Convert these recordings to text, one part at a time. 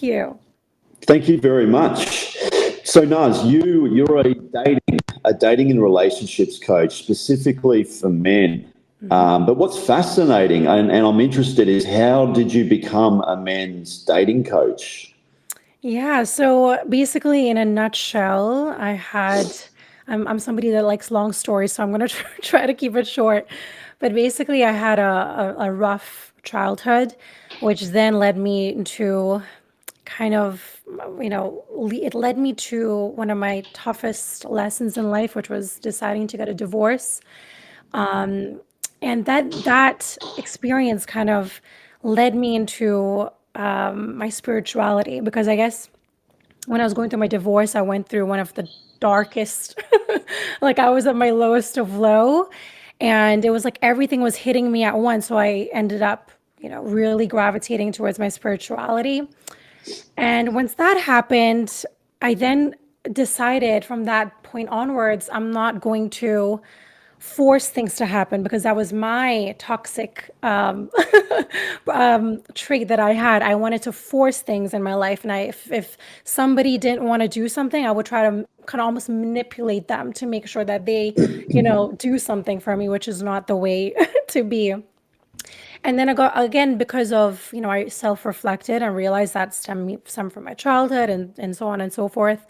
Thank you. Thank you very much. So Naz, you're a dating and relationships coach specifically for men. Mhm. But what's fascinating and I'm interested is how did you become a men's dating coach? Yeah, so basically, in a nutshell, I'm somebody that likes long stories, so I'm going to try to keep it short. But basically, I had a rough childhood, which then led me into kind of, it led me to one of my toughest lessons in life, which was deciding to get a divorce. And that experience kind of led me into my spirituality because I guess when I was going through my divorce, I went through one of the darkest, like I was at my lowest of low. And it was like everything was hitting me at once. So I ended up, really gravitating towards my spirituality. And once that happened, I then decided from that point onwards, I'm not going to force things to happen because that was my toxic trait that I had. I wanted to force things in my life, and if somebody didn't want to do something, I would try to kind of almost manipulate them to make sure that they, do something for me, which is not the way to be. And then I got again because of I self-reflected and realized that stemmed from my childhood and so on and so forth.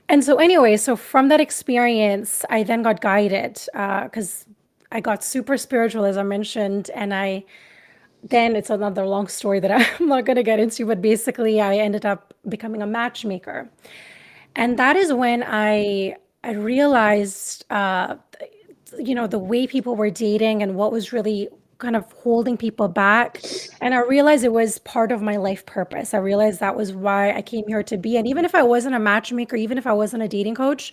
And so, anyway, so from that experience, I then got guided because I got super spiritual, as I mentioned. And then it's another long story that I'm not going to get into, but basically, I ended up becoming a matchmaker. And that is when I realized, the way people were dating and what was really kind of holding people back. And I realized it was part of my life purpose. I realized that was why I came here to be. And even if I wasn't a matchmaker, even if I wasn't a dating coach,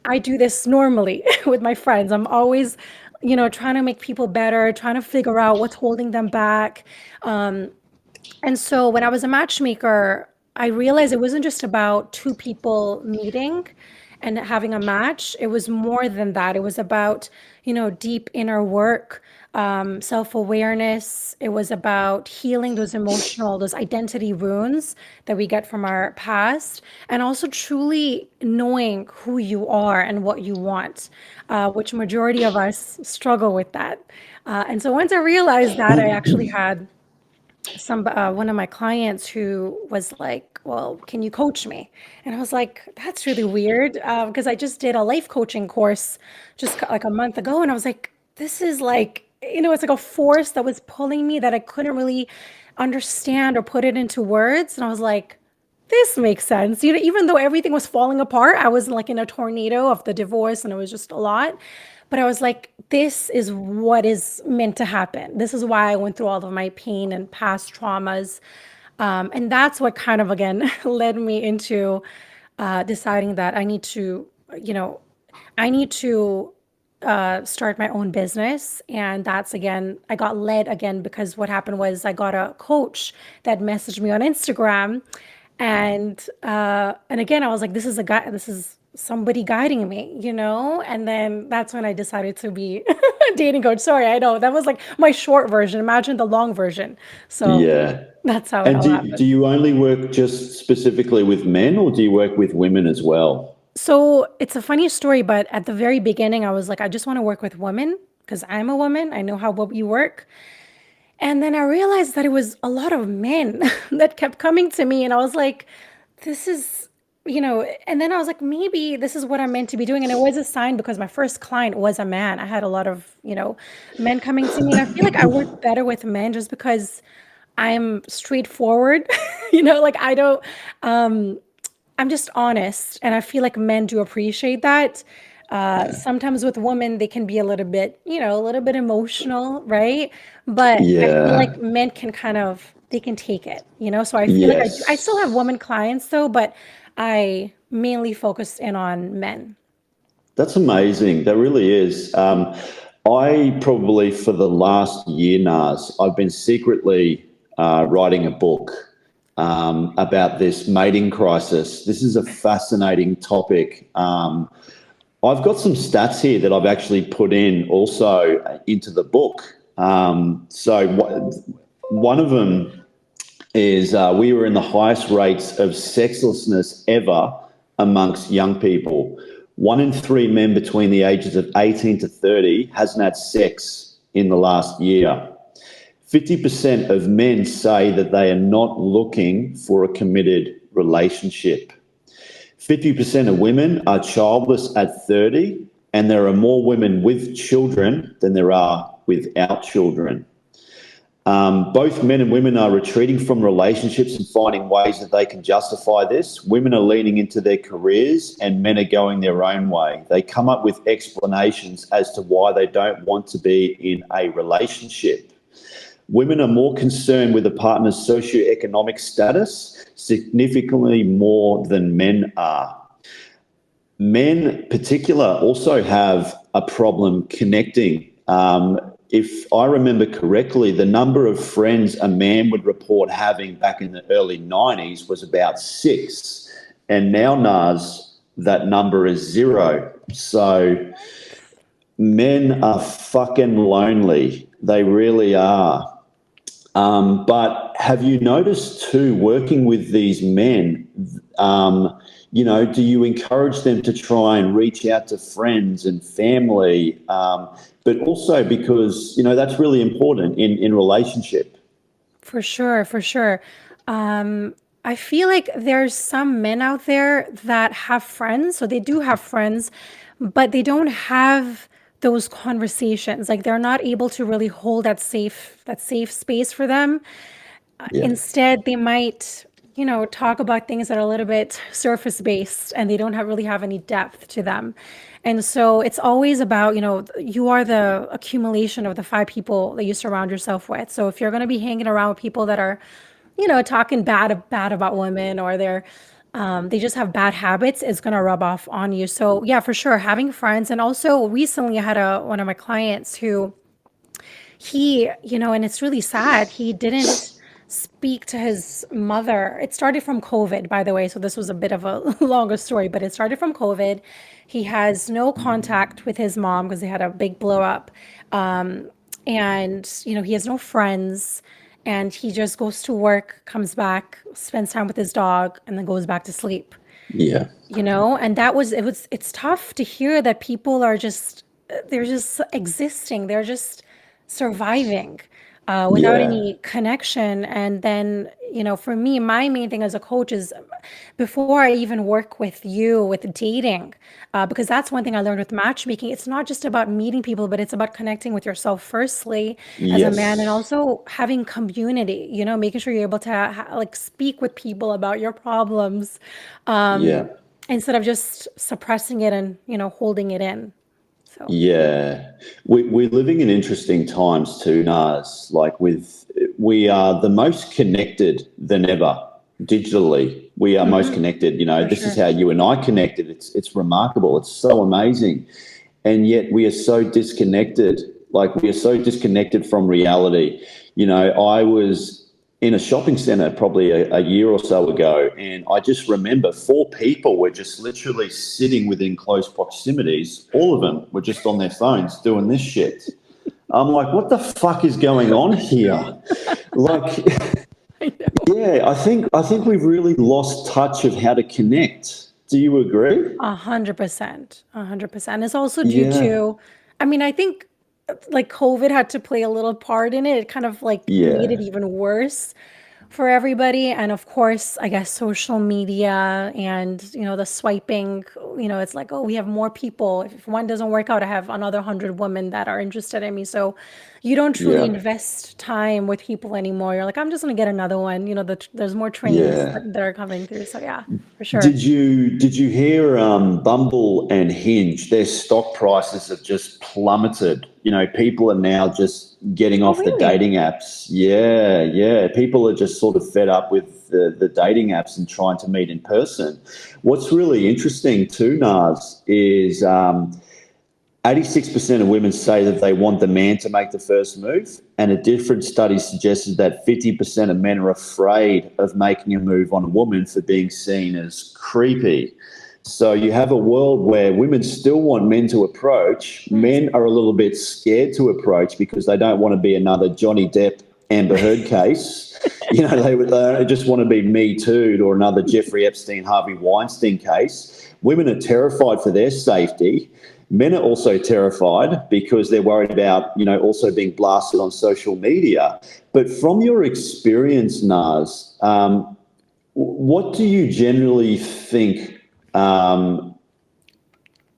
I do this normally with my friends. I'm always, trying to make people better, trying to figure out what's holding them back. And so when I was a matchmaker, I realized it wasn't just about two people meeting and having a match. It was more than that. It was about, deep inner work, self-awareness. It was about healing those identity wounds that we get from our past, and also truly knowing who you are and what you want, which majority of us struggle with that. And so once I realized that, I actually had one of my clients who was like, well, can you coach me? And I was like, that's really weird, because I just did a life coaching course just like a month ago, and I was like, this is like, it's like a force that was pulling me that I couldn't really understand or put it into words. And I was like, this makes sense. Even though everything was falling apart, I was like in a tornado of the divorce and it was just a lot. But I was like, this is what is meant to happen. This is why I went through all of my pain and past traumas. And that's what kind of, again, led me into deciding that you know, I need to start my own business. And that's again, I got led again because what happened was I got a coach that messaged me on Instagram. And again, I was like, this is a guy, this is somebody guiding me, And then that's when I decided to be a dating coach. Sorry, I know that was like my short version. Imagine the long version. So Yeah. that's how it And all do happened. you only work just specifically with men or do you work with women as well? So it's a funny story, but at the very beginning, I was like, I just want to work with women because I'm a woman. I know how we work. And then I realized that it was a lot of men that kept coming to me. And I was like, this is, and then I was like, maybe this is what I'm meant to be doing. And it was a sign because my first client was a man. I had a lot of, men coming to me. And I feel like I work better with men just because I'm straightforward, like I don't, I'm just honest, and I feel like men do appreciate that. Sometimes with women, they can be a little bit, a little bit emotional, right? But I feel like Yeah. men can they can take it, So I feel like I still have Yes. woman clients though, but I mainly focus in on men. That's amazing. That really is. I probably for the last year, Nars, I've been secretly writing a book about this mating crisis. This is a fascinating topic. I've got some stats here that I've actually put in also into the book. So one of them is we were in the highest rates of sexlessness ever amongst young people. 1 in 3 men between the ages of 18 to 30 hasn't had sex in the last year. 50% of men say that they are not looking for a committed relationship. 50% of women are childless at 30, and there are more women with children than there are without children. Both men and women are retreating from relationships and finding ways that they can justify this. Women are leaning into their careers and men are going their own way. They come up with explanations as to why they don't want to be in a relationship. Women are more concerned with a partner's socioeconomic status, significantly more than men are. Men, particular, also have a problem connecting. If I remember correctly, the number of friends a man would report having back in the early 90s was about 6. And now, Naz, that number is 0. So men are fucking lonely. They really are. But have you noticed too, working with these men, do you encourage them to try and reach out to friends and family? But also because, that's really important in relationship. For sure, for sure. I feel like there's some men out there that have friends, so they do have friends, but they don't have those conversations. Like they're not able to really hold that safe space for them. Yeah. Instead, they might, talk about things that are a little bit surface based and they don't really have any depth to them. And so it's always about, you are the accumulation of the 5 people that you surround yourself with. So if you're going to be hanging around with people that are, talking bad about women, or they just have bad habits, it's going to rub off on you. So yeah, for sure, having friends. And also recently I had one of my clients who and it's really sad, he didn't speak to his mother. It started from COVID, by the way. So this was a bit of a longer story, but it started from COVID. He has no contact with his mom because they had a big blow up. And he has no friends, and he just goes to work, comes back, spends time with his dog, and then goes back to sleep. Yeah. And it's tough to hear that people are just, they're just existing. They're just surviving without Yeah. any connection. And then, for me, my main thing as a coach is before I even work with you with dating, because that's one thing I learned with matchmaking. It's not just about meeting people, but it's about connecting with yourself firstly as a man, and Yes. also having community, making sure you're able to like speak with people about your problems, Yeah. instead of just suppressing it and, holding it in. So. Yeah, we're living in interesting times too, Naz. We are the most connected than ever digitally. We are most Hmm. connected. For This is sure. how you and I connected. It's remarkable. It's so amazing, and yet we are so disconnected. Like we are so disconnected from reality. I was in a shopping centre probably a year or so ago, and I just remember 4 people were just literally sitting within close proximities. All of them were just on their phones doing this shit. I'm like, what the fuck is going on here? Like, I know. yeah, I think we've really lost touch of how to connect. Do you agree? 100%. 100%. It's also due Yeah, to, I mean, I think like COVID had to play a little part in it. It kind of like made it yeah, even worse for everybody. And of course, I guess social media and, the swiping, it's like, oh, we have more people. If one doesn't work out, I have another 100 women that are interested in me. So you don't truly yeah, invest time with people anymore. You're like, I'm just going to get another one. There's more trains yeah. that are coming through. So yeah, for sure. Did you hear Bumble and Hinge? Their stock prices have just plummeted. People are now just getting Oh, off the really? dating apps. Yeah, yeah. People are just sort of fed up with the dating apps and trying to meet in person. What's really interesting too, Naz, is 86% of women say that they want the man to make the first move, and a different study suggested that 50% of men are afraid of making a move on a woman for being seen as creepy. So you have a world where women still want men to approach. Nice. Men are a little bit scared to approach because they don't want to be another Johnny Depp Amber Heard case. You know, they just want to be Me Too'd, or another Jeffrey Epstein, Harvey Weinstein case. Women are terrified for their safety. Men are also terrified because they're worried about, you know, also being blasted on social media. But from your experience, Naz, what do you generally think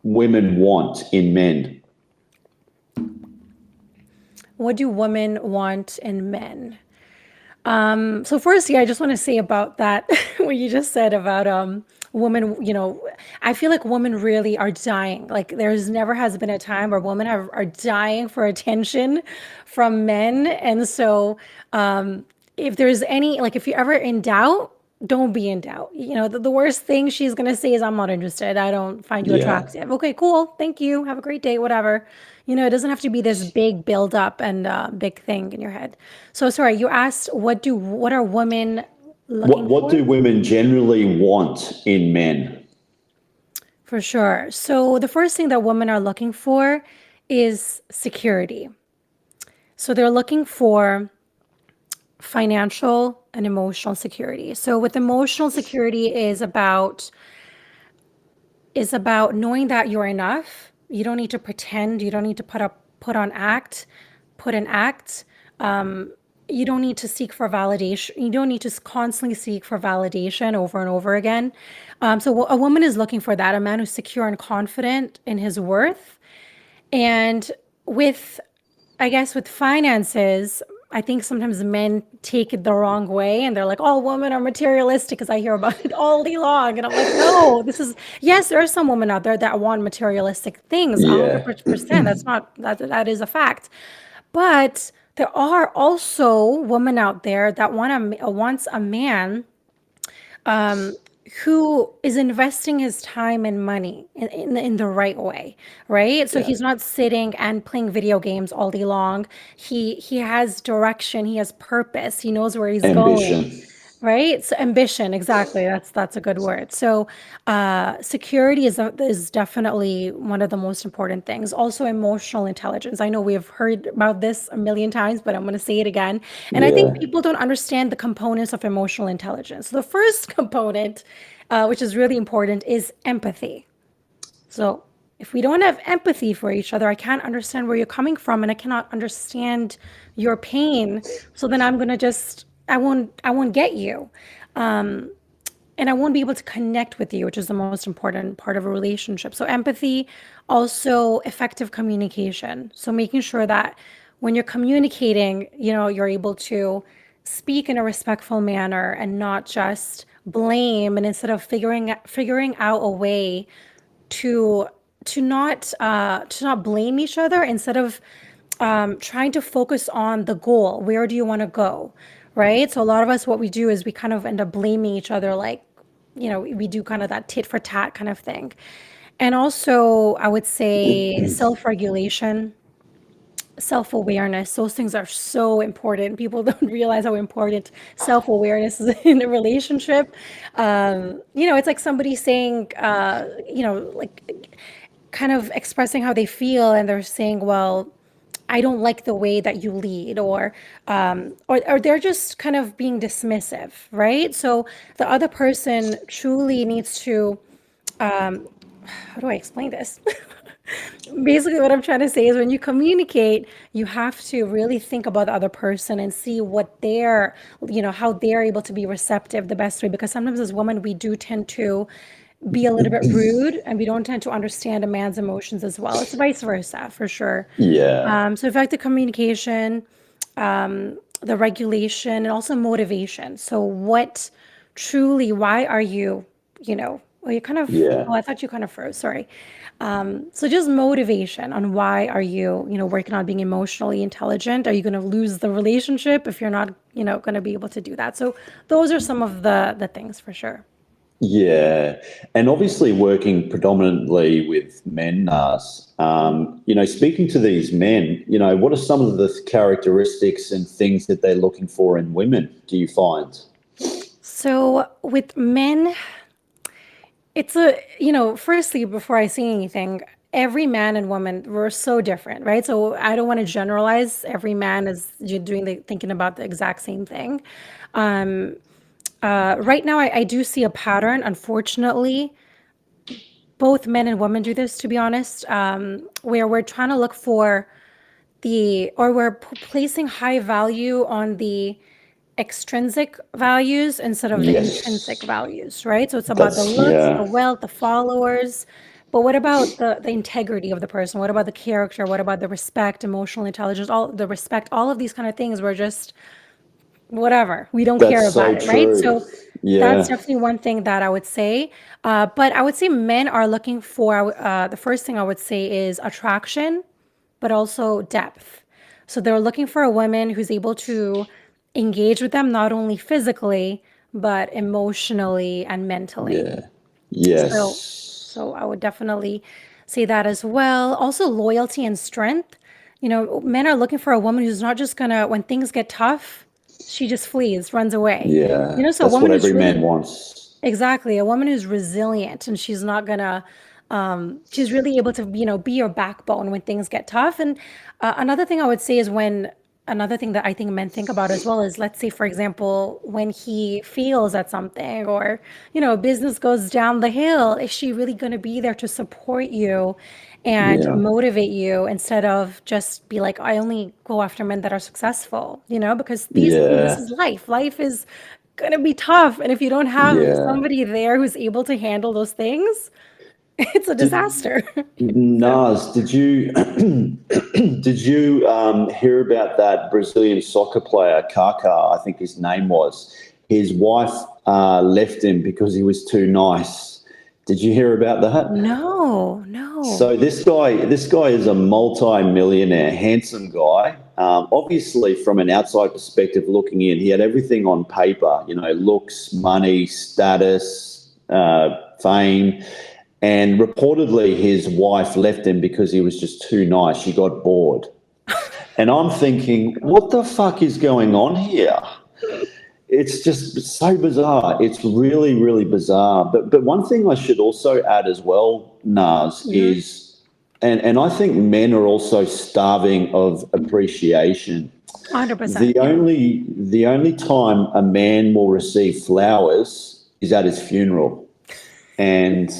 women want in men? What do women want in men? So firstly, I just want to say about that, what you just said about women, you know, I feel like women really are dying. Like there's never has been a time where women are dying for attention from men. And so if there's any, like if you're ever in doubt, don't be in doubt. You know, the worst thing she's gonna say is, I'm not interested. I don't find you Yeah. attractive. Okay, cool. Thank you. Have a great day, whatever. You know, it doesn't have to be this big build up and big thing in your head. So sorry, you asked what are women looking What for? do women generally want in men? For sure. So the first thing that women are looking for is security. So they're looking for financial and emotional security. So with emotional security is about knowing that you're enough. You don't need to pretend. You don't need to put an act. You don't need to seek for validation. You don't need to constantly seek for validation over and over again. So a woman is looking for that, a man who's secure and confident in his worth. And with, I guess, with finances, I think sometimes men take it the wrong way and they're like, all women are materialistic, because I hear about it all day long. And I'm like, no, yes, there are some women out there that want materialistic things, Yeah. 100%. That is a fact. But there are also women out there that wants a man who is investing his time and money in the right way, right? So Yeah. he's not sitting and playing video games all day long. He has direction, he has purpose, he knows where he's going. Ambition. Right? So ambition, exactly. That's a good word. So security is definitely one of the most important things. Also, emotional intelligence. I know we have heard about this a million times, but I'm going to say it again. And I think Yeah. people don't understand the components of emotional intelligence. So the first component, which is really important, is empathy. So if we don't have empathy for each other, I can't understand where you're coming from, and I cannot understand your pain. So then I'm gonna just I won't get you. And I won't be able to connect with you, which is the most important part of a relationship. So empathy, also effective communication. So making sure that when you're communicating, you know, you're able to speak in a respectful manner and not just blame, and instead of figuring out a way to to not blame each other, instead of trying to focus on the goal. Where do you want to go? Right. So a lot of us, what we do is we kind of end up blaming each other, like, you know, we do kind of that tit for tat kind of thing. And also, I would say self regulation, self awareness. Those things are so important. People don't realize how important self awareness is in a relationship. You know, it's like somebody saying, you know, like kind of expressing how they feel, and they're saying, well, I don't like the way that you lead, or they're just kind of being dismissive, right? So the other person truly needs to, how do I explain this? Basically, what I'm trying to say is, when you communicate, you have to really think about the other person and see what they're, you know, how they're able to be receptive the best way. Because sometimes as women, we do tend to be a little bit rude, and we don't tend to understand a man's emotions as well. It's vice versa, for sure. Yeah. So effective communication, the regulation, and also motivation. So why are you, you know, well, you kind of, Yeah. oh, I thought you kind of froze, sorry. So just motivation on why are you, you know, working on being emotionally intelligent? Are you going to lose the relationship if you're not, you know, going to be able to do that? So those are some of the things for sure. Yeah. And obviously working predominantly with men, Nas, you know, speaking to these men, you know, what are some of the characteristics and things that they're looking for in women, do you find? So with men, it's a, you know, firstly, before I say anything, every man and woman, we're so different, right? So I don't want to generalize. Every man is doing thinking about the exact same thing. Um, right now, I do see a pattern. Unfortunately, both men and women do this, to be honest, where we're trying to look for or we're placing high value on the extrinsic values instead of the intrinsic Yes. values, right? So it's about the That's, looks, the yeah. wealth, the followers. But what about the integrity of the person? What about the character? What about the respect, emotional intelligence, all the respect, all of these kind of things? We're just whatever. We don't care That's about so it, right? true. So that's Yeah. definitely one thing that I would say. But I would say men are looking for the first thing I would say is attraction, but also depth. So they're looking for a woman who's able to engage with them not only physically, but emotionally and mentally. Yeah. So, Yes. so I would definitely say that as well. Also, loyalty and strength. Men are looking for a woman who's not just gonna, when things get tough, she just flees, runs away. Yeah. So a That's woman what who's every man really, wants. exactly, a woman who's resilient and she's not gonna, she's really able to, be your backbone when things get tough. And another thing I would say is another thing that I think men think about as well is, let's say, for example, when he fails at something or, business goes down the hill, is she really going to be there to support you and Yeah. motivate you instead of just be like, I only go after men that are successful, because this Yeah. is life. Life is going to be tough. And if you don't have Yeah. somebody there who's able to handle those things, it's a Did disaster. So, Nas, did you did you hear about that Brazilian soccer player, Kaká, I think his name was? His wife left him because he was too nice. Did you hear about that? no, no. So this guy is a multi-millionaire, handsome guy. Obviously, from an outside perspective, looking in, he had everything on paper. Looks, money, status, fame, and reportedly his wife left him because he was just too nice. She got bored, and I'm thinking, what the fuck is going on here? It's just so bizarre. It's really, really bizarre. But one thing I should also add as well, Naz, Mhm. is and I think men are also starving of appreciation. 100%. The Yeah. only the only time a man will receive flowers is at his funeral. And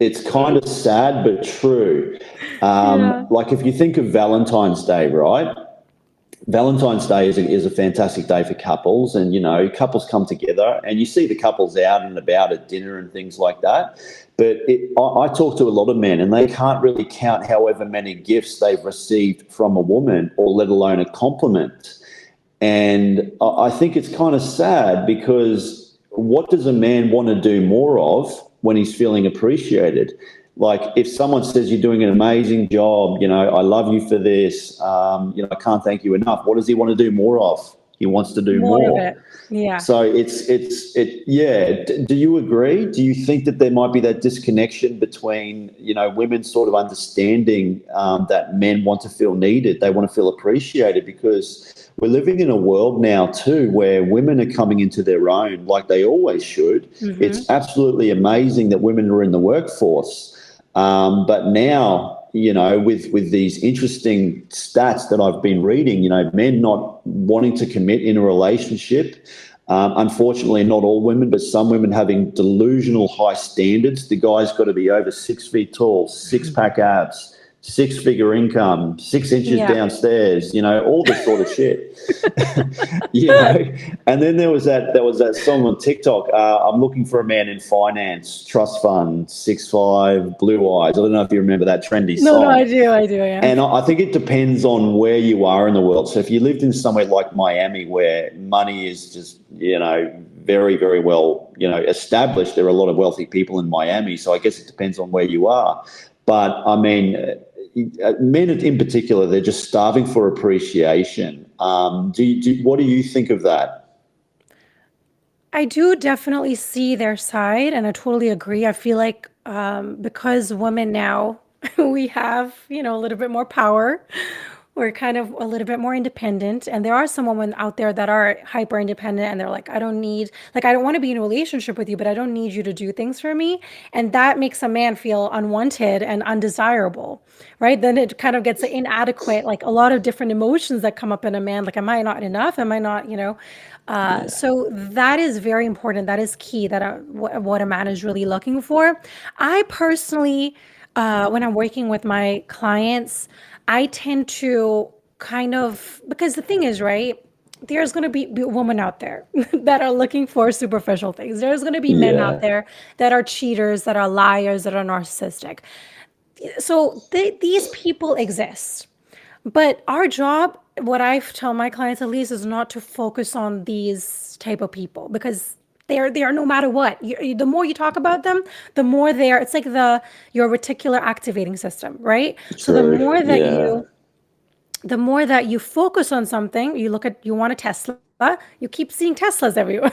it's kind of sad but true. Yeah. Like if you think of Valentine's Day, right? Valentine's Day is a fantastic day for couples, and couples come together, and you see the couples out and about at dinner and things like that. But I talk to a lot of men, and they can't really count however many gifts they've received from a woman, or let alone a compliment. And I think it's kind of sad because what does a man want to do more of when he's feeling appreciated? Like if someone says you're doing an amazing job, I love you for this, I can't thank you enough. What does he want to do more of? He wants to do More of more. it. Yeah. So yeah. Do you agree? Do you think that there might be that disconnection between women sort of understanding that men want to feel needed, they want to feel appreciated, because we're living in a world now too where women are coming into their own like they always should. Hmm. It's absolutely amazing that women are in the workforce, but now, with these interesting stats that I've been reading, men not wanting to commit in a relationship. Unfortunately, not all women, but some women having delusional high standards. The guy's got to be over 6 feet tall, six pack abs, six-figure income, 6 inches Yeah. downstairs, all this sort of shit. you know. And then there was that song on TikTok. I'm looking for a man in finance, trust fund, 6'5", blue eyes. I don't know if you remember that trendy No, no, song. I do, yeah. And I think it depends on where you are in the world. So if you lived in somewhere like Miami, where money is just very, very well established, there are a lot of wealthy people in Miami. So I guess it depends on where you are. But I mean, men in particular, they're just starving for appreciation. What do you think of that? I do definitely see their side, and I totally agree. I feel like because women now we have, a little bit more power. we're kind of a little bit more independent. And there are some women out there that are hyper independent and they're like, I don't want to be in a relationship with you, but I don't need you to do things for me. And that makes a man feel unwanted and undesirable, right? Then it kind of gets inadequate, like a lot of different emotions that come up in a man. Like, am I not enough? Am I not, Yeah. so that is very important. That is key that what a man is really looking for. I personally, when I'm working with my clients, I tend to kind of, because the thing is, right? There's going to be women out there that are looking for superficial things. There's going to be men out Yeah. there that are cheaters, that are liars, that are narcissistic. So these people exist. But our job, what I tell my clients at least, is not to focus on these type of people because they are no matter what. The more you talk about them, the more they are. It's like your reticular activating system, right? So True. Yeah. the more that you focus on something, you want a Tesla, you keep seeing Teslas everywhere,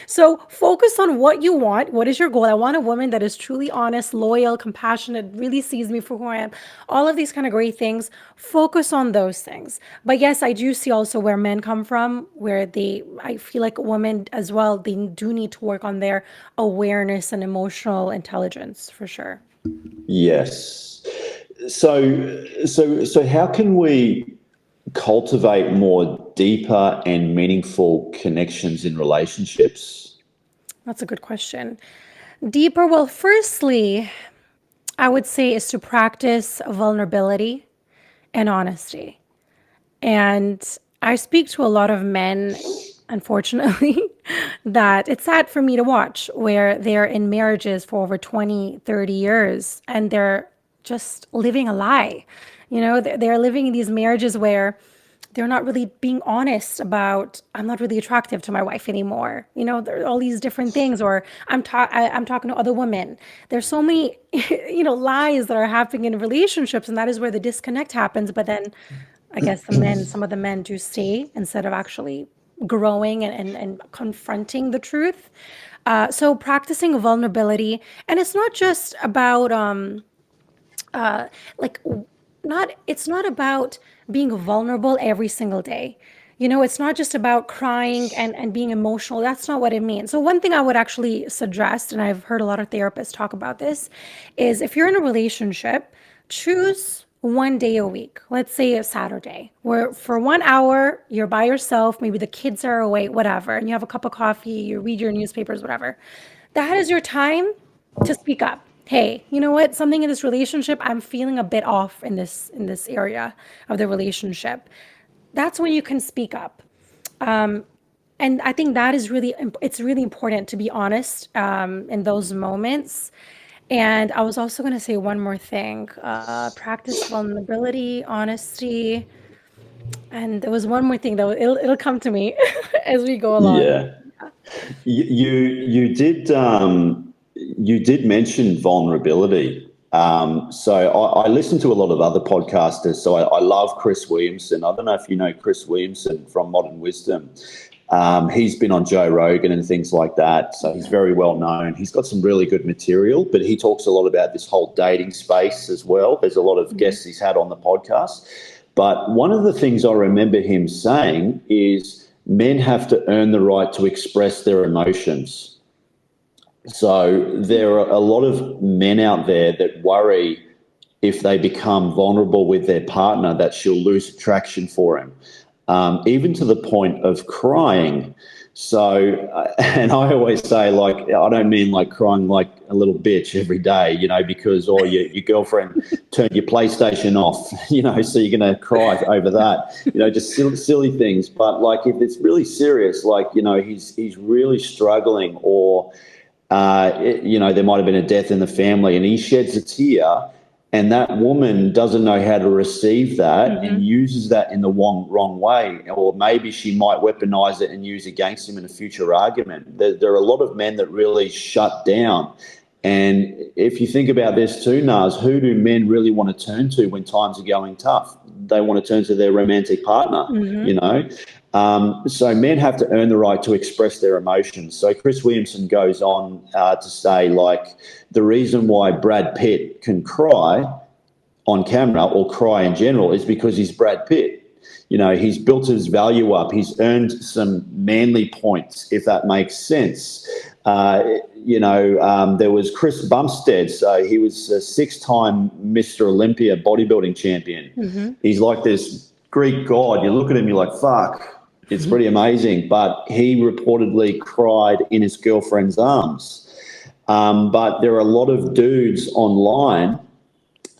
So focus on what you want. What is your goal? I want a woman that is truly honest, loyal, compassionate, really sees me for who I am. All of these kind of great things. Focus on those things. But yes, I do see also where men come from, I feel like women as well, they do need to work on their awareness and emotional intelligence for sure. Yes. So how can we cultivate more deeper and meaningful connections in relationships? That's a good question. Deeper, well, firstly, I would say is to practice vulnerability and honesty. And I speak to a lot of men, unfortunately, that it's sad for me to watch where they're in marriages for over 20, 30 years and they're just living a lie. They're living in these marriages where they're not really being honest about I'm not really attractive to my wife anymore. There are all these different things, or I'm talking to other women. There's so many lies that are happening in relationships, and that is where the disconnect happens. But then I guess some of the men do stay instead of actually growing and confronting the truth. So practicing vulnerability, and it's not just about like not it's not about being vulnerable every single day. It's not just about crying and being emotional. That's not what it means. So one thing I would actually suggest, and I've heard a lot of therapists talk about this, is if you're in a relationship, choose one day a week. Let's say a Saturday, where for 1 hour you're by yourself, maybe the kids are away, whatever, and you have a cup of coffee, you read your newspapers, whatever. That is your time to speak up. Hey, you know what? Something in this relationship, I'm feeling a bit off in this area of the relationship. That's when you can speak up. And I think that is it's really important to be honest in those moments. And I was also going to say one more thing, practice vulnerability, honesty. And there was one more thing that it'll come to me as we go along. Yeah. You did mention vulnerability. So I listen to a lot of other podcasters. So I love Chris Williamson. I don't know if you know Chris Williamson from Modern Wisdom. He's been on Joe Rogan and things like that. So he's very well known. He's got some really good material, but he talks a lot about this whole dating space as well. There's a lot of guests he's had on the podcast. But one of the things I remember him saying is men have to earn the right to express their emotions. So there are a lot of men out there that worry if they become vulnerable with their partner that she'll lose attraction for him, even to the point of crying. So, and I always say, like, I don't mean like crying like a little bitch every day, because or your girlfriend turned your PlayStation off, so you're going to cry over that, just silly things. But like if it's really serious, like, he's really struggling, or there might have been a death in the family and he sheds a tear, and that woman doesn't know how to receive that and uses that in the wrong way, or maybe she might weaponize it and use it against him in a future argument. There are a lot of men that really shut down. And if you think about this too, Naz, who do men really want to turn to when times are going tough? They want to turn to their romantic partner, Mm-hmm. So men have to earn the right to express their emotions. So Chris Williamson goes on to say, like, the reason why Brad Pitt can cry on camera or cry in general is because he's Brad Pitt. You know, he's built his value up. He's earned some manly points, if that makes sense. There was Chris Bumstead. So he was a 6-time Mr. Olympia bodybuilding champion. Mm-hmm. He's like this Greek god. You look at him, you're like, fuck, it's pretty amazing. But he reportedly cried in his girlfriend's arms. But there are a lot of dudes online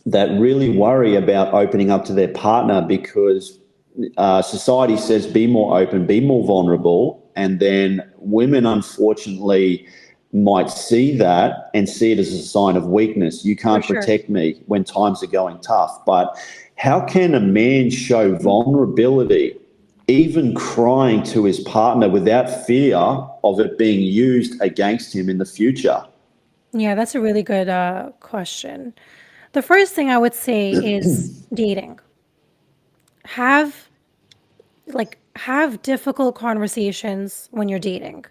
that really worry about opening up to their partner because society says be more open, be more vulnerable, and then women unfortunately might see that and see it as a sign of weakness. You can't For sure. protect me when times are going tough. But how can a man show vulnerability, even crying to his partner, without fear of it being used against him in the future? Yeah, that's a really good question. The first thing I would say is dating. Have have difficult conversations when you're dating,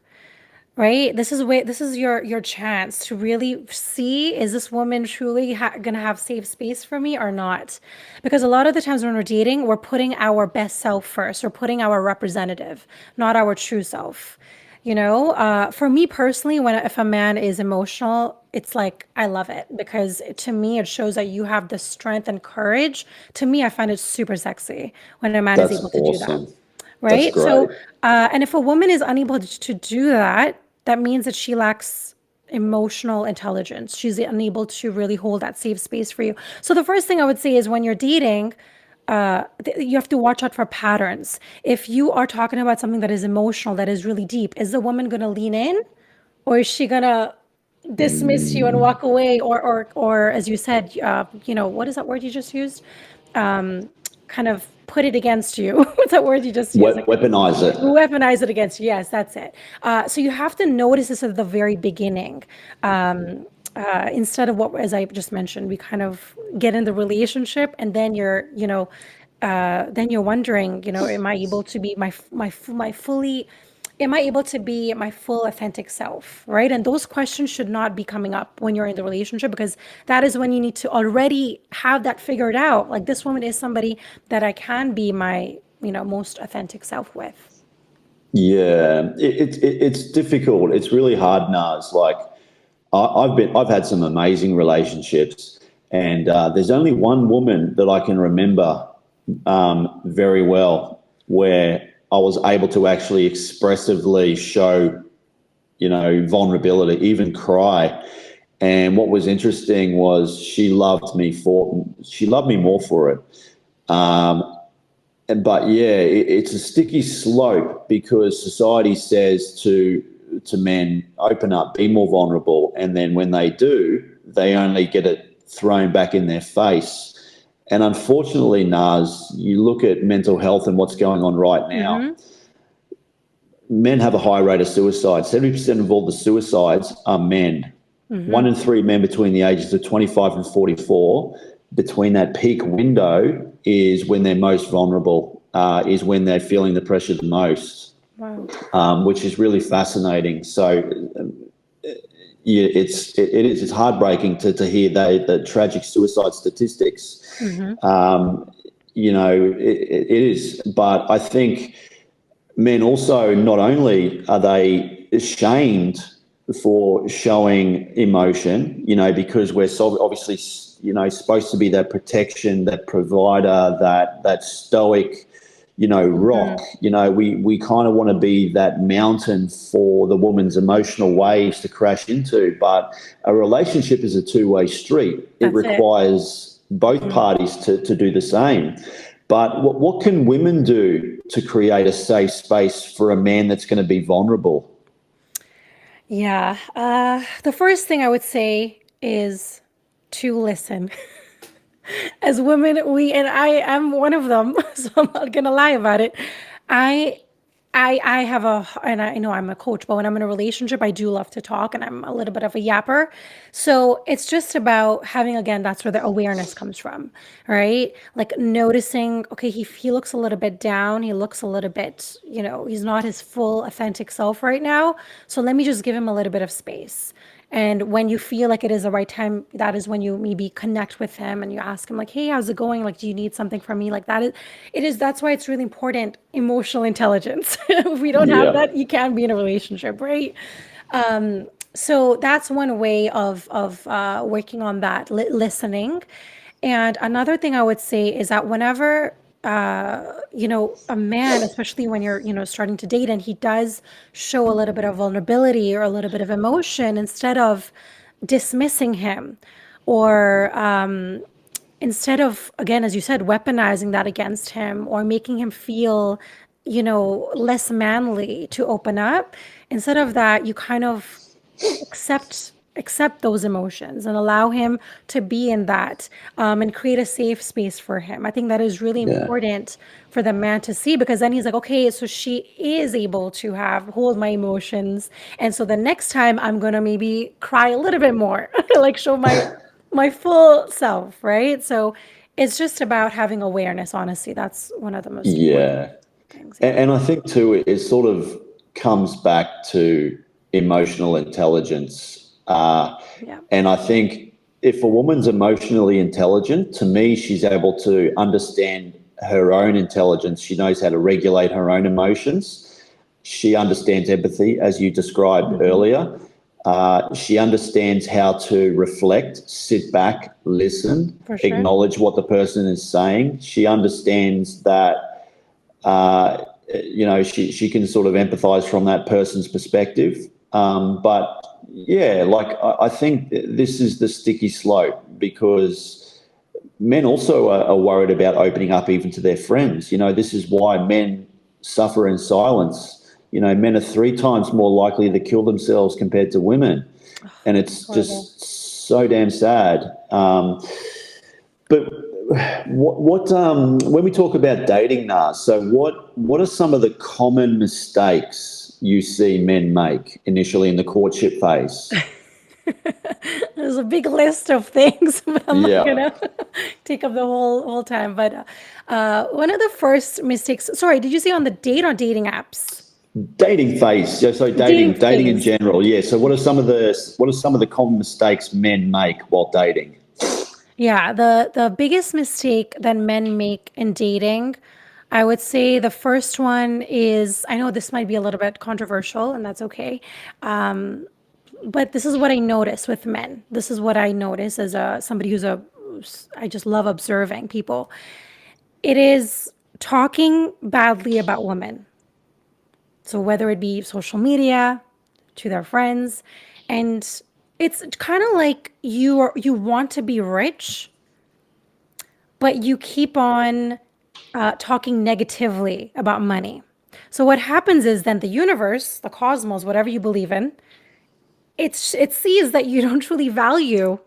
right? This is your chance to really see, is this woman truly gonna have safe space for me or not? Because a lot of the times when we're dating, we're putting our best self first. We're putting our representative, not our true self. For me personally, when if a man is emotional, it's like I love it because to me it shows that you have the strength and courage. To me, I find it super sexy when a man is able That's to do that, awesome. That's right? great. So, and if a woman is unable to do that, that means that she lacks emotional intelligence. She's unable to really hold that safe space for you. So the first thing I would say is when you're dating, you have to watch out for patterns. If you are talking about something that is emotional, that is really deep, is the woman going to lean in, or is she going to dismiss you and walk away, or as you said, what is that word you just used? Kind of put it against you. What's that word you just used? Weaponize it. Weaponize it against you. Yes, that's it. So you have to notice this at the very beginning. Instead of what, as I just mentioned, we kind of get in the relationship and then then you're wondering, am I able to be my fully, am I able to be my full authentic self, right? And those questions should not be coming up when you're in the relationship because that is when you need to already have that figured out. Like this woman is somebody that I can be my, most authentic self with. Yeah, it's difficult. It's really hard, Nars. Like I've had some amazing relationships, and there's only one woman that I can remember very well where I was able to actually expressively show, vulnerability, even cry. And what was interesting was she loved me more for it. But yeah, it's a sticky slope because society says to men, open up, be more vulnerable, and then when they do, they only get it thrown back in their face. And unfortunately, Naz, you look at mental health and what's going on right now. Mm-hmm. Men have a high rate of suicide. 70% of all the suicides are men. Mm-hmm. 1 in 3 men between the ages of 25 and 44, between that peak window is when they're most vulnerable, is when they're feeling the pressure the most. Wow. Which is really fascinating. So, yeah, it's heartbreaking to hear the tragic suicide statistics. Mm-hmm. It is. But I think men also, not only are they ashamed for showing emotion, because we're so obviously, supposed to be that protection, that provider, that stoic, rock. We kind of want to be that mountain for the woman's emotional waves to crash into. But a relationship is a two-way street. It requires both parties to do the same. But what can women do to create a safe space for a man that's going to be vulnerable? Yeah. The first thing I would say is to listen. As women, and I am one of them, so I'm not gonna lie about it. I I have and I know I'm a coach, but when I'm in a relationship, I do love to talk and I'm a little bit of a yapper. So it's just about having, again, that's where the awareness comes from, right? Like noticing, okay, he looks a little bit down. He looks a little bit, he's not his full authentic self right now. So let me just give him a little bit of space. And when you feel like it is the right time, that is when you maybe connect with him and you ask him like, hey, how's it going? Like, do you need something from me? Like that is, it is, that's why it's really important, emotional intelligence. If we don't have Yeah. that, you can't be in a relationship, right? So that's one way of working on that, listening. And another thing I would say is that whenever a man, especially when you're, starting to date and he does show a little bit of vulnerability or a little bit of emotion, instead of dismissing him or instead of, again, as you said, weaponizing that against him or making him feel, less manly to open up, instead of that, you kind of accept those emotions and allow him to be in that, and create a safe space for him. I think that is really Yeah. important for the man to see, because then he's like, okay, so she is able to have hold my emotions, and so the next time I'm gonna maybe cry a little bit more, like show my full self, right? So it's just about having awareness. Honestly, that's one of the most important Yeah. things. Yeah. And I think too, it sort of comes back to emotional intelligence. Yeah, And I think if a woman's emotionally intelligent, to me, she's able to understand her own intelligence. She knows how to regulate her own emotions. She understands empathy, as you described earlier. She understands how to reflect, sit back, listen, for sure. acknowledge what the person is saying. She understands that she can sort of empathize from that person's perspective. But yeah, like I think this is the sticky slope, because men also are worried about opening up even to their friends. This is why men suffer in silence. Men are 3 times more likely to kill themselves compared to women. And It's it's horrible. just so damn sad. But when we talk about dating now, so what are some of the common mistakes you see men make initially in the courtship phase? There's a big list of things, but I'm not Yeah. gonna take up the whole time. But one of the first mistakes. Sorry, did you say on the date or dating apps? Dating phase. So Dating dating in phase. general. Yeah. So what are some of the common mistakes men make while dating? Yeah, the biggest mistake that men make in dating, I would say the first one is, I know this might be a little bit controversial, and that's okay. But this is what I notice with men. This is what I notice as a somebody I just love observing people. It is talking badly about women. So whether it be social media, to their friends, and it's kind of like you want to be rich, but you keep on talking negatively about money. So what happens is then the universe, the cosmos, whatever you believe in, it sees that you don't truly value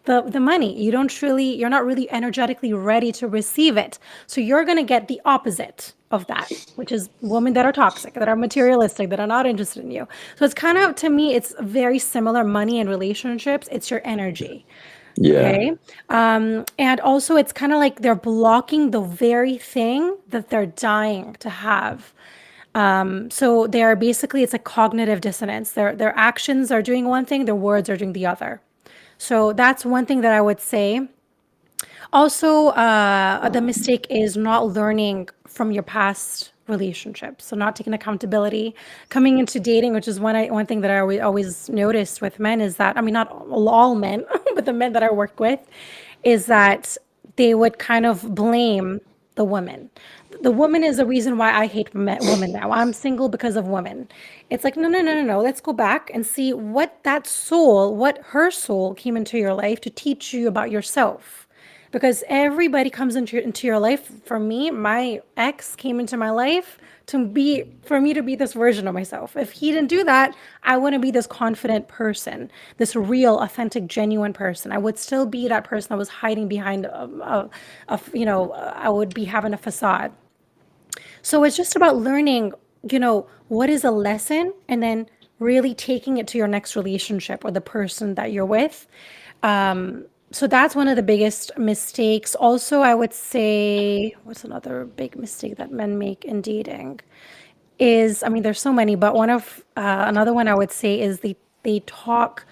the money. You're not really energetically ready to receive it. So you're going to get the opposite of that, which is women that are toxic, that are materialistic, that are not interested in you. So it's kind of, to me, it's very similar. Money and relationships, it's your energy. Yeah. Okay. And also it's kind of like they're blocking the very thing that they're dying to have. So they're basically, it's a cognitive dissonance. Their actions are doing one thing, their words are doing the other. So that's one thing that I would say. Also, the mistake is not learning from your past relationships. So not taking accountability coming into dating, which is one thing that I always noticed with men is that, I mean, not all men, but the men that I work with, is that they would kind of blame the woman. The woman is the reason why I hate women now. I'm single because of women. It's like, no, no, no, no, no. Let's go back and see what her soul came into your life to teach you about yourself, because everybody comes into your life. For me, my ex came into my life for me to be this version of myself. If he didn't do that, I wouldn't be this confident person, this real, authentic, genuine person. I would still be that person that was hiding behind I would be having a facade. So it's just about learning, what is a lesson, and then really taking it to your next relationship or the person that you're with. So that's one of the biggest mistakes. Also, I would say, what's another big mistake that men make in dating is, I mean, there's so many, but another one I would say is they talk.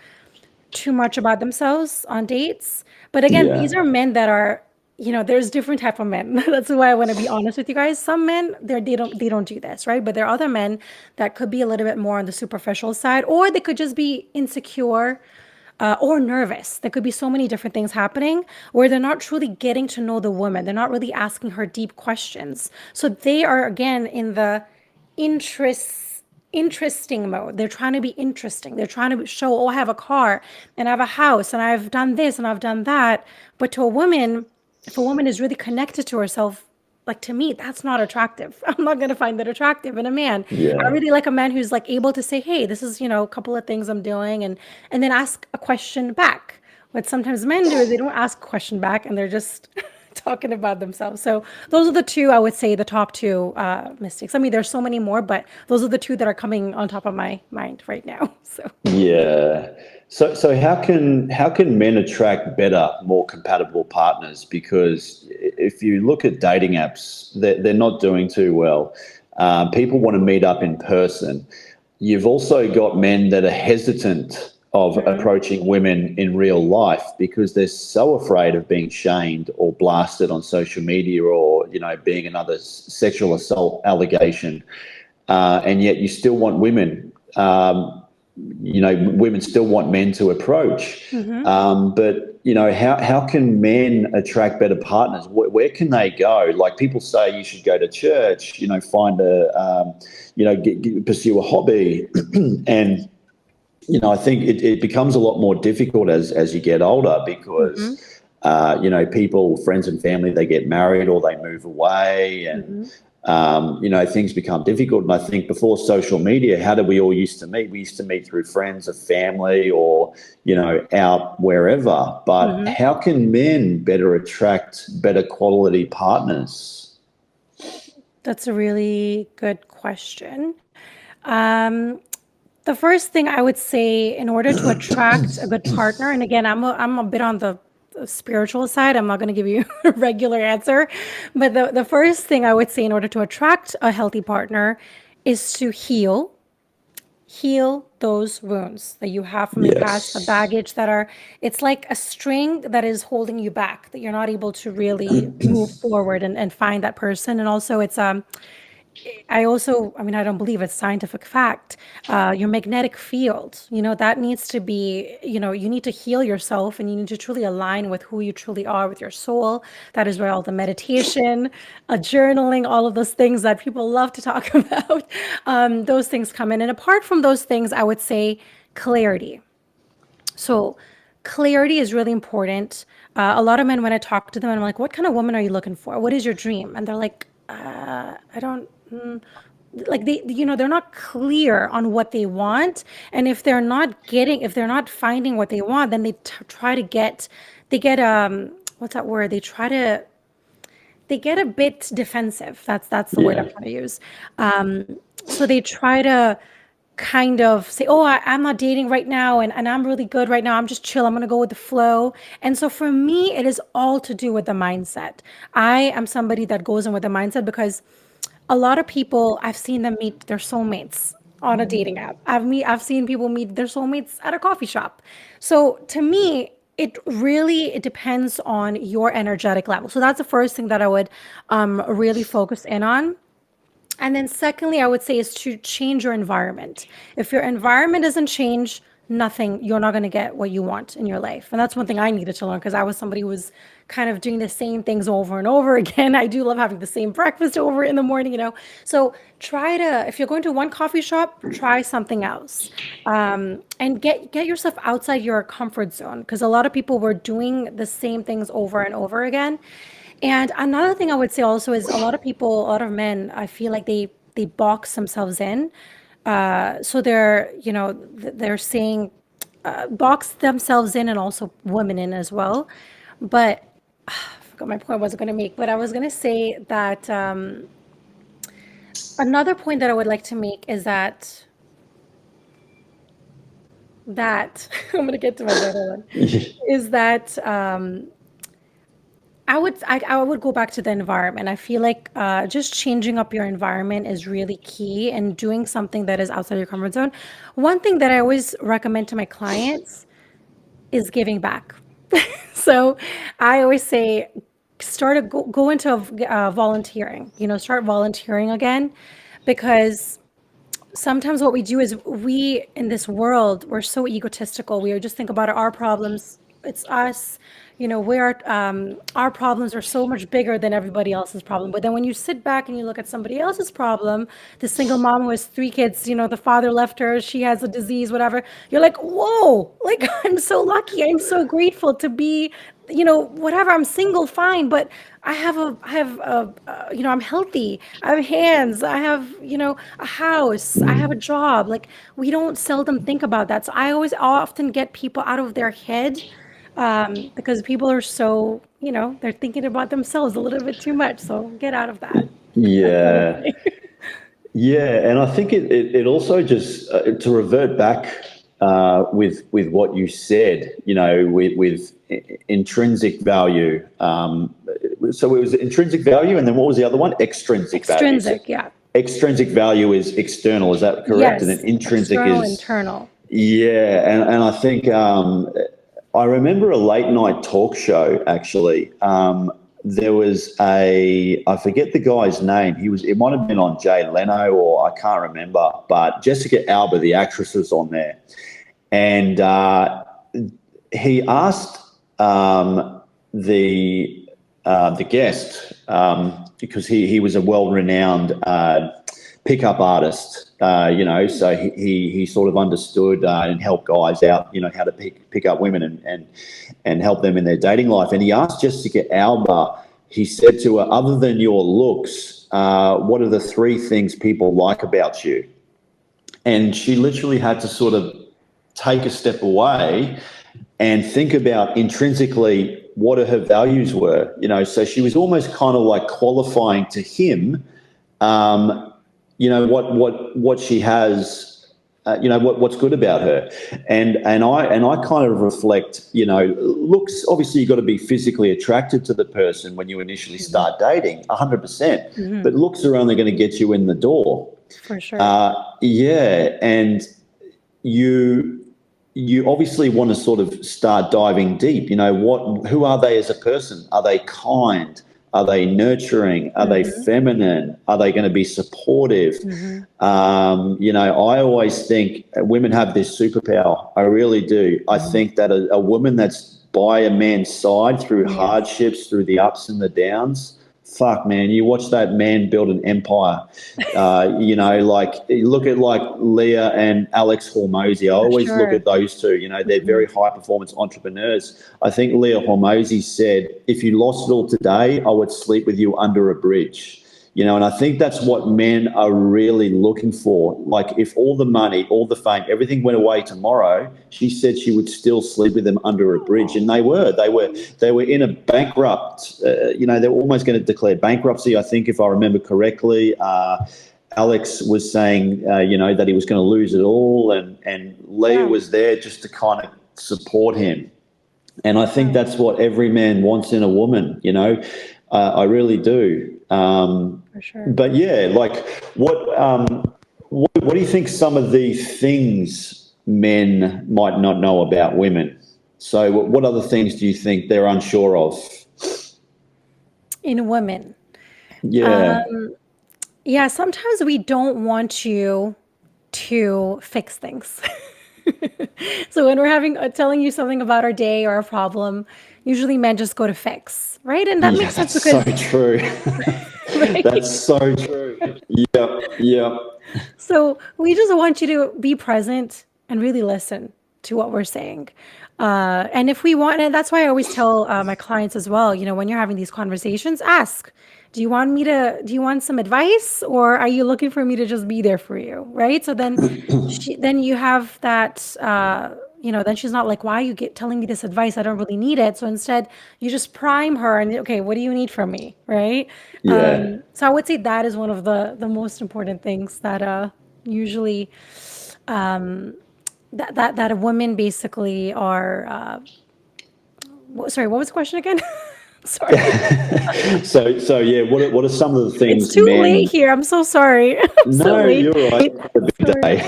too much about themselves on dates. But again, these Yeah. are men that are, there's different type of men. That's why I want to be honest with you guys. Some men, they don't do this, right? But there are other men that could be a little bit more on the superficial side, or they could just be insecure, or nervous. There could be so many different things happening where they're not truly getting to know the woman. They're not really asking her deep questions. So they are again in the interest interesting mode. They're trying to be interesting. They're trying to show, oh, I have a car and I have a house and I've done this and I've done that. But to a woman, if a woman is really connected to herself, like to me, that's not attractive. I'm not going to find that attractive in a man. I Yeah. really like a man who's like able to say, hey, this is, a couple of things I'm doing, and then ask a question back. What sometimes men do is they don't ask a question back and they're just talking about themselves. So those are the two, I would say, the top two mistakes. I mean, there's so many more, but those are the two that are coming on top of my mind right now. So Yeah. So how can men attract better, more compatible partners? Because if you look at dating apps, they're not doing too well. People want to meet up in person. You've also got men that are hesitant of mhm, approaching women in real life because they're so afraid of being shamed or blasted on social media, or being another sexual assault allegation. And yet you still want women. Women still want men to approach. mhm. But how can men attract better partners? Where can they go? Like, people say you should go to church. Find pursue a hobby, and I think it becomes a lot more difficult as you get older because Mhm, people, friends and family, they get married or they move away, and mhm, things become difficult. And I think before social media, how did we all used to meet? We used to meet through friends or family, or out wherever. But mhm. how can men better attract better quality partners? That's a really good question. Um, the first thing I would say in order to attract a good partner, and again, I'm a bit on the spiritual side. I'm not going to give you a regular answer, but the first thing I would say in order to attract a healthy partner is to heal those wounds that you have from your past, the Yes. baggage that are, it's like a string that is holding you back, that you're not able to really move forward and find that person. And also it's I mean, I don't believe it's scientific fact. Your magnetic field, that needs to be, you need to heal yourself and you need to truly align with who you truly are, with your soul. That is where all the meditation, journaling, all of those things that people love to talk about, those things come in. And apart from those things, I would say clarity. So clarity is really important. A lot of men, when I talk to them, I'm like, what kind of woman are you looking for? What is your dream? And they're like, I don't, like they're not clear on what they want. And if they're not finding what they want, then try to they get, what's that word? They get a bit defensive. That's the word I'm Yeah. trying to use. So they try to kind of say, oh, I'm not dating right now and I'm really good right now. I'm just chill. I'm going to go with the flow. And so for me, it is all to do with the mindset. I am somebody that goes in with the mindset because a lot of people, I've seen them meet their soulmates on a dating app. I've seen people meet their soulmates at a coffee shop. So to me, it depends on your energetic level. So that's the first thing that I would really focus in on. And then secondly, I would say is to change your environment. If your environment doesn't change, you're not going to get what you want in your life. And that's one thing I needed to learn because I was somebody who was kind of doing the same things over and over again. I do love having the same breakfast over in the morning. So if you're going to one coffee shop, try something else. And get yourself outside your comfort zone because a lot of people were doing the same things over and over again. And another thing I would say also is a lot of men, I feel like they box themselves in. So they're saying box themselves in and also women in as well. But I forgot my point I was going to make, but I was going to say that another point that I would like to make is that I'm going to get to my brother one is that I would go back to the environment. I feel like just changing up your environment is really key and doing something that is outside your comfort zone. One thing that I always recommend to my clients is giving back. So I always say, go into volunteering, start volunteering again, because sometimes what we do is we in this world, we're so egotistical. We just think about our problems. It's us, where our problems are so much bigger than everybody else's problem. But then when you sit back and you look at somebody else's problem, the single mom who has 3 kids, the father left her, she has a disease, whatever, you're like, whoa, like I'm so lucky. I'm so grateful to be, whatever. I'm single, fine, but I'm healthy. I have hands. I have, a house. I have a job. Like, we don't seldom think about that. So I always often get people out of their head, because people are so, they're thinking about themselves a little bit too much. So get out of that. That's what I would Yeah. say. Yeah, and I think it also just to revert back with what you said, with intrinsic value. So it was intrinsic value, and then what was the other one? Extrinsic value. So Extrinsic, yeah. extrinsic value is external, is that correct? And then Yes. intrinsic External, is, internal. yeah, and I think I remember a late night talk show actually. There was I forget the guy's name. It might have been on Jay Leno or I can't remember, but Jessica Alba, the actress, was on there, and he asked the guest, because he was a well-renowned pickup artist, so he sort of understood and helped guys out, how to pick up women and help them in their dating life. And he asked Jessica Alba, he said to her, other than your looks, what are the 3 things people like about you? And she literally had to sort of take a step away and think about intrinsically what her values were, so she was almost kind of like qualifying to him, what she has, what's good about her, and I kind of reflect, looks. Obviously, you've got to be physically attracted to the person when you initially start dating, 100%. But looks are only going to get you in the door. For sure. Yeah, and you obviously want to sort of start diving deep. Who are they as a person? Are they kind? Are they nurturing? Are they feminine? Are they going to be supportive? I always think women have this superpower. I really do. I think that a woman that's by a man's side through hardships, through the ups and the downs, fuck, man, you watch that man build an empire. Like you look at like Leah and Alex Hormozy. I always look at those two. They're very high performance entrepreneurs. I think Leah Hormozy said, if you lost it all today, I would sleep with you under a bridge. And I think that's what men are really looking for. Like, if all the money, all the fame, everything went away tomorrow, she said she would still sleep with them under a bridge. And they were in a bankrupt, they were almost going to declare bankruptcy, I think, if I remember correctly. Alex was saying, that he was going to lose it all. And Leah was there just to kind of support him. And I think that's what every man wants in a woman, I really do. For sure. But yeah, like what do you think some of the things men might not know about women? So what other things do you think they're unsure of? In women. Yeah. Yeah, sometimes we don't want you to fix things. So when we're telling you something about our day or our problem, usually men just go to fix, right? And that makes sense That's because, so true. right? That's so true. Yep, yep. So we just want you to be present and really listen to what we're saying. And if we want, and that's why I always tell my clients as well, when you're having these conversations, ask, do you want some advice, or are you looking for me to just be there for you? Right. So then then you have that, then she's not like, why are you telling me this advice? I don't really need it. So instead you just prime her and, okay, what do you need from me? Right. Yeah. So I would say that is one of the most important things that usually that a women basically are. Sorry, what was the question again? Sorry, So yeah, what are some of the it's things too men? late here. I'm so sorry. I'm so No, late. you're right. It's a big Sorry. day.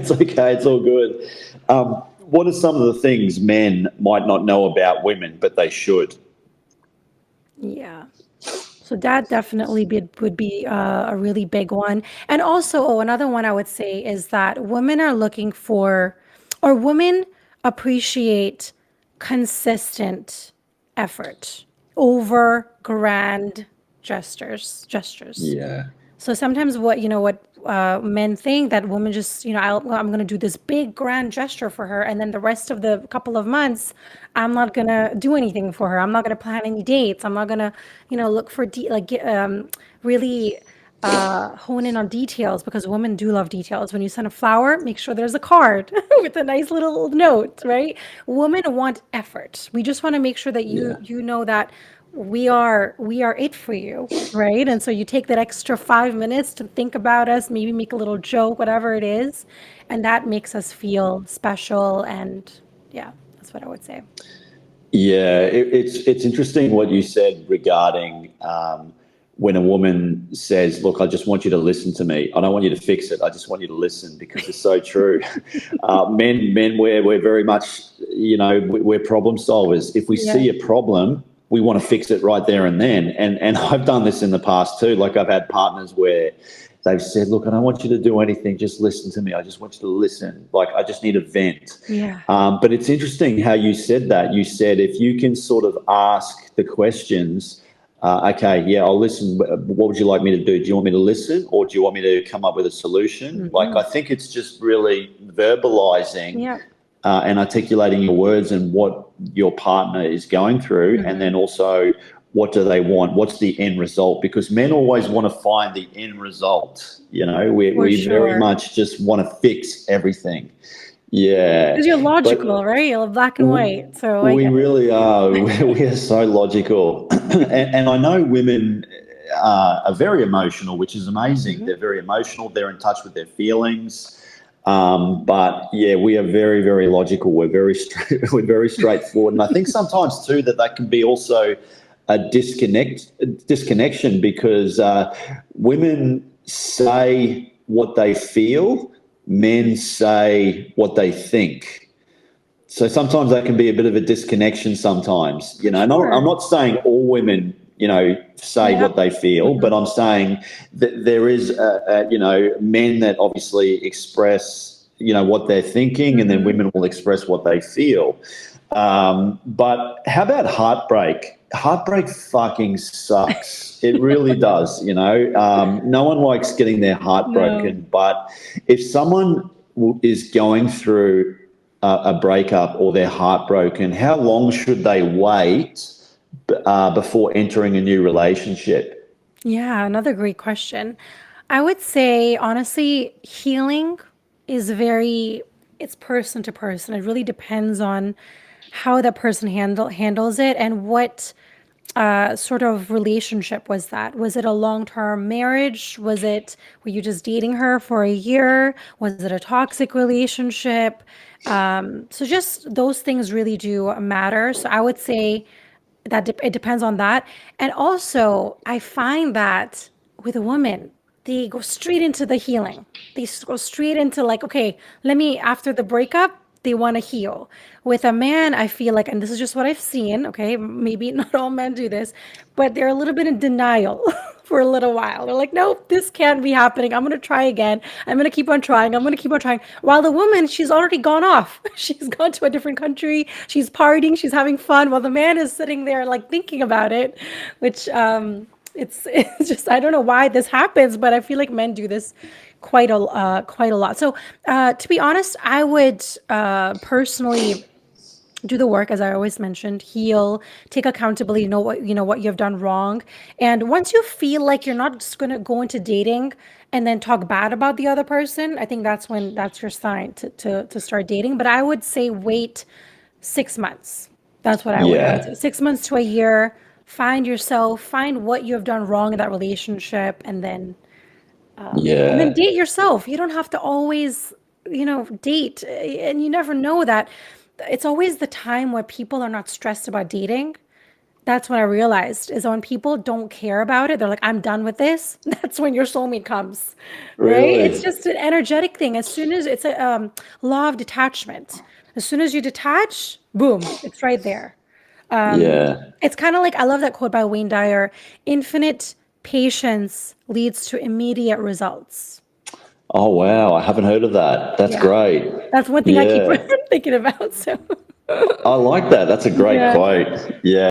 It's okay. It's all good. what are some of the things men might not know about women, but they should? Yeah. So that definitely would be a really big one. And also, oh, another one I would say is that women are looking for, or women appreciate consistent effort over grand gestures. Yeah. So sometimes what men think that women just, I'm going to do this big grand gesture for her, and then the rest of the couple of months, I'm not going to do anything for her. I'm not going to plan any dates. I'm not going to, look for really hone in on details, because women do love details. When you send a flower, make sure there's a card with a nice little note, right? Women want effort. We just want to make sure that Yeah. you know that we are it for you, right? And so you take that extra 5 minutes to think about us, maybe make a little joke, whatever it is, and that makes us feel special. And yeah, that's what I would say. Yeah, it's interesting what you said regarding when a woman says, "Look, I just want you to listen to me. I don't want you to fix it. I just want you to listen," because it's so true. Men, we're very much, we're problem solvers. If we Yeah. see a problem, we want to fix it right there and then. And I've done this in the past too. Like I've had partners where they've said, "Look, I don't want you to do anything. Just listen to me. I just want you to listen. Like I just need a vent." Yeah. But it's interesting how you said that. You said if you can sort of ask the questions, okay, yeah, I'll listen. What would you like me to do? Do you want me to listen, or do you want me to come up with a solution? Like I think it's just really verbalizing Yeah. and articulating your words and what your partner is going through, and then also what do they want? What's the end result? Because men always want to find the end result. For We very sure. much just want to fix everything. Yeah, Because you're but logical, right? You're black and white. So I we get it. really are. We are so logical, and I know women are very emotional, which is amazing. They're very emotional. They're in touch with their feelings. But yeah, we are very, very logical. We're very straight. We're very straightforward, and I think sometimes too that can be also a disconnection because women say what they feel, men say what they think. So sometimes that can be a bit of a disconnection sometimes, For and I'm sure. not saying all women, say Yeah. what they feel, but I'm saying that there is, men that obviously express, what they're thinking, and then women will express what they feel. But how about heartbreak? Heartbreak fucking sucks. It really does, no one likes getting their heart No. broken, but if someone is going through a breakup or they're heartbroken, how long should they wait before entering a new relationship? Yeah, another great question. I would say, honestly, healing is it's person to person. It really depends on how that person handles it, and what sort of relationship was that? Was it a long-term marriage? Were you just dating her for a year? Was it a toxic relationship? So just those things really do matter. So I would say that it depends on that. And also, I find that with a woman, they go straight into the healing. Go straight into like, okay, after the breakup, they want to heal. With a man, I feel like, and this is just what I've seen, okay, maybe not all men do this, but they're a little bit in denial for a little while. They're like, nope, this can't be happening. I'm going to try again. I'm going to keep on trying. I'm going to keep on trying. While the woman, she's already gone off. She's gone to a different country. She's partying. She's having fun, while the man is sitting there like thinking about it, which it's just, I don't know why this happens, but I feel like men do this quite a lot. So to be honest, I would personally do the work, as I always mentioned, heal, take accountability, know what you've done wrong. And once you feel like you're not just going to go into dating and then talk bad about the other person, I think that's your sign to start dating. But I would say wait 6 months. That's what I would Yeah, say. 6 months to a year. Find yourself, find what you have done wrong in that relationship, and then yeah, date yourself. You don't have to always, date. And you never know that it's always the time where people are not stressed about dating. That's what I realized is when people don't care about it, they're like, I'm done with this. That's when your soulmate comes, right? It's Really? just an energetic thing. As soon as it's a law of detachment, as soon as you detach, boom, it's right there. Yeah. It's kind of like, I love that quote by Wayne Dyer, infinite patience leads to immediate results. Oh, wow. I haven't heard of that. That's Yeah. great. That's one thing I keep Yeah. thinking about. So, I like that. That's a great yeah. quote. Yeah.